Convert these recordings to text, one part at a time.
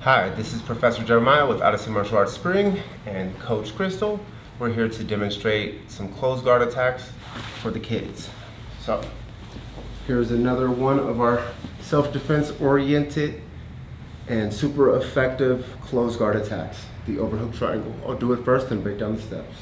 Hi, this is Professor Jerimiah with Odyssey Martial Arts Spring and Coach Krystal. We're here to demonstrate some closed guard attacks for the kids. So, here's another one of our self-defense oriented and super effective closed guard attacks, the overhook triangle. I'll do it first and break down the steps.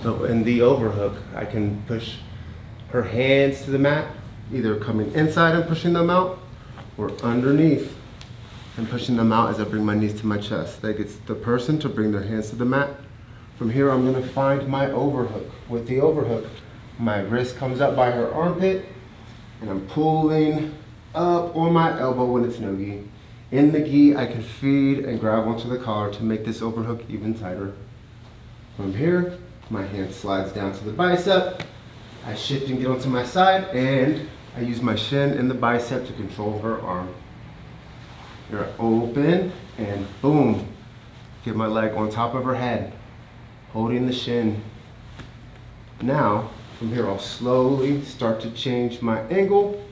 So in the overhook, I can push her hands to the mat, either coming inside and pushing them out, or underneath and pushing them out as I bring my knees to my chest. That gets the person to bring their hands to the mat. From here, I'm gonna find my overhook. With the overhook, my wrist comes up by her armpit, and I'm pulling up on my elbow when it's no gi. In the gi, I can feed and grab onto the collar to make this overhook even tighter. From here, my hand slides down to the bicep. I shift and get onto my side, and I use my shin and the bicep to control her arm. Here I open, and boom, get my leg on top of her head, holding the shin. Now, from here, I'll slowly start to change my angle.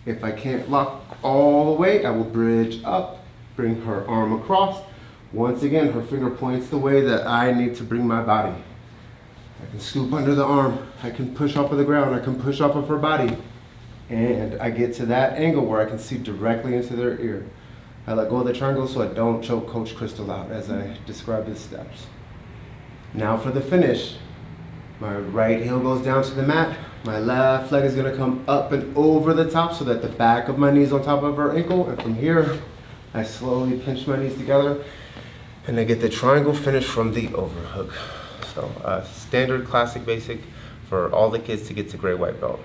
If I can't lock all the way, I will bridge up, bring her arm across. Once again, her finger points the way that I need to bring my body. I can scoop under the arm, I can push off of the ground, I can push off of her body. And I get to that angle where I can see directly into their ear. I let go of the triangle so I don't choke Coach Krystal out as I describe the steps. Now for the finish. My right heel goes down to the mat. My left leg is gonna come up and over the top so that the back of my knee is on top of her ankle. And from here, I slowly pinch my knees together and I get the triangle finish from the overhook. So standard, classic, basic for all the kids to get to gray white belt.